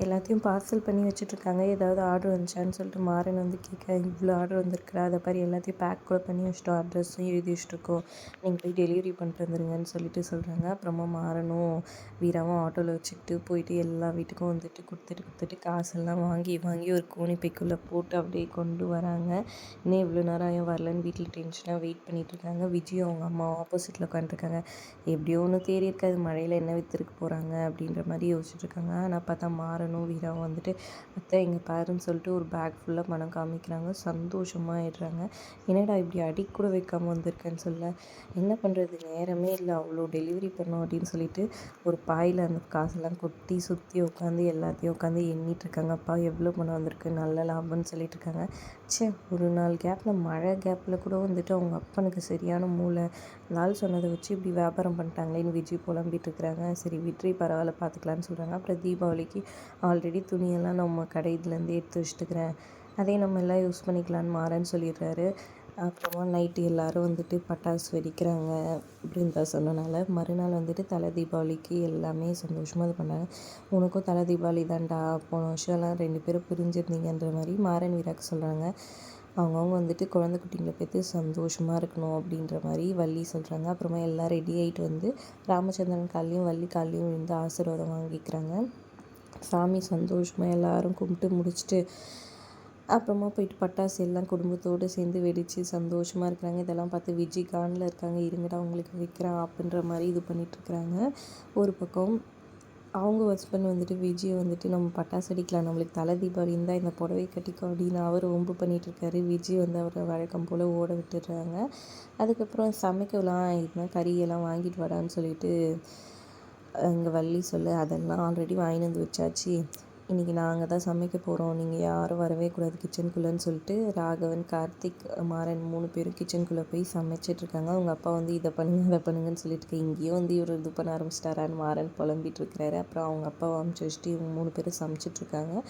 எல்லாத்தையும் பார்சல் பண்ணி வச்சுட்ருக்காங்க. ஏதாவது ஆர்டர் வந்துச்சான்னு சொல்லிட்டு மாறன் வந்து கேட்க, இவ்வளோ ஆர்டர் வந்திருக்குடா, அதை பாரு எல்லாத்தையும் பேக் கூட பண்ணி வச்சுட்டோம், அட்ரஸும் எழுதி வச்சுட்ருக்கோம், நீங்கள் போய் டெலிவரி பண்ணிட்டு வந்துருங்கன்னு சொல்லிட்டு சொல்கிறாங்க. அப்புறமா மாறனும் வீராவும் ஆட்டோவில் வச்சுக்கிட்டு போயிட்டு எல்லா வீட்டுக்கும் வந்துட்டு கொடுத்துட்டு காசெல்லாம் வாங்கி வாங்கி ஒரு கோணிப்பைக்குள்ளே போட்டு அப்படியே கொண்டு வராங்க. இன்னும் இவ்வளோ நேரம் ஆயும் வரலன்னு வீட்டில் டென்ஷனாக வெயிட் பண்ணிகிட்ருக்காங்க. விஜயும் அவங்க அம்மா ஆப்போசிட்டில் உட்காந்துருக்காங்க. எப்படியோ ஒன்று தேறி இருக்காது, மழையில் என்ன விற்றுருக்கு போகிறாங்க அப்படின்ற மாதிரி யோசிச்சுட்ருக்காங்க. ஆனால் பார்த்தா மாறனும் வீராவும் வந்துட்டு அத்தை இங்கே பாருன்னு சொல்லிட்டு ஒரு பேக் ஃபுல்லாக பணம் காமிக்கிறாங்க. சந்தோஷமாக ஆயிடுறாங்க. என்னடா இப்படி அடி கூட வைக்காமல் வந்திருக்கேன்னு சொல்ல, என்ன பண்ணுறது நேரமே இல்லை, அவ்வளோ டெலிவரி பண்ணோம் அப்படின்னு சொல்லிட்டு ஒரு பாயில் அந்த காசெல்லாம் கொட்டி சுற்றி உட்காந்து எல்லாத்தையும் உட்காந்து எண்ணிட்டுருக்காங்க. அப்பா எவ்வளோ பணம் வந்திருக்கு, நல்ல லாபம்னு சொல்லிட்டு இருக்காங்க. ஒரு நாள் கேப்பில் மழை கேப்பில் கூட வந்துட்டு அவங்க அப்பனுக்கு சரியான மூளை, நாள் சொன்னதை வச்சு இப்படி வியாபாரம் பண்ணிட்டாங்களேன்னு விஜய் புலம்பிட்டு இருக்கிறாங்க. சரி விட்ரி பரவாயில்ல பார்த்துக்கலான்னு சொல்கிறாங்க. அப்புறம் தீபாவளிக்கு ஆல்ரெடி துணியெல்லாம் நம்ம கடை இதுலேருந்து எடுத்து வச்சுட்டுக்கிறேன், அதே நம்ம எல்லாம் யூஸ் பண்ணிக்கலான்னு மாறேன்னு சொல்லிடுறாரு. அப்புறமா நைட்டு எல்லோரும் வந்துட்டு பட்டாசு வெடிக்கிறாங்க. பிருந்தா சொன்னனால மறுநாள் வந்துட்டு தலை தீபாவளிக்கு எல்லாமே சந்தோஷமாக இது பண்ணாங்க. உனக்கும் தலை தீபாவளி தான்டா, போன வருஷம்லாம் 2 பேரும் பிரிஞ்சிருந்தீங்கன்ற மாதிரி மாறன் வீராக்கு சொல்கிறாங்க. அவங்கவுங்க வந்துட்டு குழந்தை குட்டிங்களை பெற்று சந்தோஷமாக இருக்கணும் அப்படின்ற மாதிரி வள்ளி சொல்கிறாங்க. அப்புறமா எல்லாம் ரெடி ஆகிட்டு வந்து ராமச்சந்திரன் கால்லையும் வள்ளி கால்லையும் விழுந்து ஆசீர்வாதம் வாங்கிக்கிறாங்க. சாமி சந்தோஷமாக எல்லோரும் கும்பிட்டு முடிச்சுட்டு அப்புறமா போயிட்டு பட்டாசு எல்லாம் குடும்பத்தோடு சேர்ந்து வெடித்து சந்தோஷமாக இருக்கிறாங்க. இதெல்லாம் பார்த்து விஜய் கானில் இருக்காங்க. இருங்கடா உங்களுக்கு வைக்கிறேன் அப்படின்ற மாதிரி இது பண்ணிகிட்ருக்குறாங்க. ஒரு பக்கம் அவங்க ஹஸ்பண்ட் வந்துட்டு விஜய் வந்துட்டு நம்ம பட்டாசு அடிக்கலாம், நம்மளுக்கு தலை தீபாவளி இருந்தால் இந்த புடவை கட்டிக்கோ அப்படின்னு அவர் வம்பு பண்ணிகிட்ருக்காரு. விஜய் வந்து அவரை வழக்கம் போல் ஓட விட்டுடுறாங்க. அதுக்கப்புறம் சமைக்கலாம், இதுமாதிரி கறியெல்லாம் வாங்கிட்டு வாடான்னு சொல்லிட்டு இங்கே வள்ளி சொல்ல, அதெல்லாம் ஆல்ரெடி வாங்கிட்டு வந்து வச்சாச்சு, இன்றைக்கி நாங்கள் தான் சமைக்க போகிறோம், நீங்கள் யாரும் வரவே கூடாது கிச்சனுக்குள்ளேன்னு சொல்லிட்டு ராகவன், கார்த்திக், மாறன் 3 பேரும் கிச்சனுக்குள்ளே போய் சமைச்சிட்ருக்காங்க. அவங்க அப்பா வந்து இதை பண்ணுங்க அதை பண்ணுங்கன்னு சொல்லிட்டு இங்கேயும் வந்து இவர் இது பண்ண ஆரம்பிச்சிட்டாரான்னு மாறன் புலம்பிகிட்ருக்கிறாரு. அப்புறம் அவங்க அப்பாவை அமுச்சு வச்சுட்டு இவங்க 3 பேரும் சமைச்சிட்ருக்காங்க.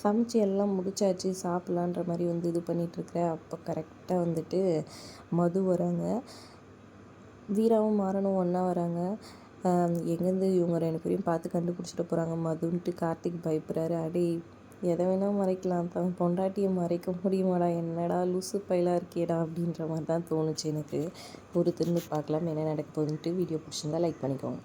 சமைச்சு எல்லாம் முடிச்சாச்சு, சாப்பிட்லான்ற மாதிரி வந்து இது பண்ணிகிட்ருக்குற அப்போ கரெக்டாக வந்துட்டு மது வராங்க. வீராவும் மாறனும் ஒன்றா வராங்க. எங்கேருந்து இவங்க 2 பேரையும் பார்த்து கண்டுபிடிச்சிட்டு போகிறாங்க மதுன்ட்டு கார்த்திக் பயப்படுறாரு. அடே எதை வேணால் மறைக்கலாம், தான் பொண்டாட்டியை மறைக்க முடியுமாடா, என்னடா லூசு பையலாக இருக்கேடா அப்படின்ற மாதிரி தான் தோணுச்சு எனக்கு. பொறுத்திருந்து பார்க்கலாம் என்ன நடக்க போகுதுன்ட்டு. வீடியோ பிடிச்சிருந்தா லைக் பண்ணிக்கோங்க.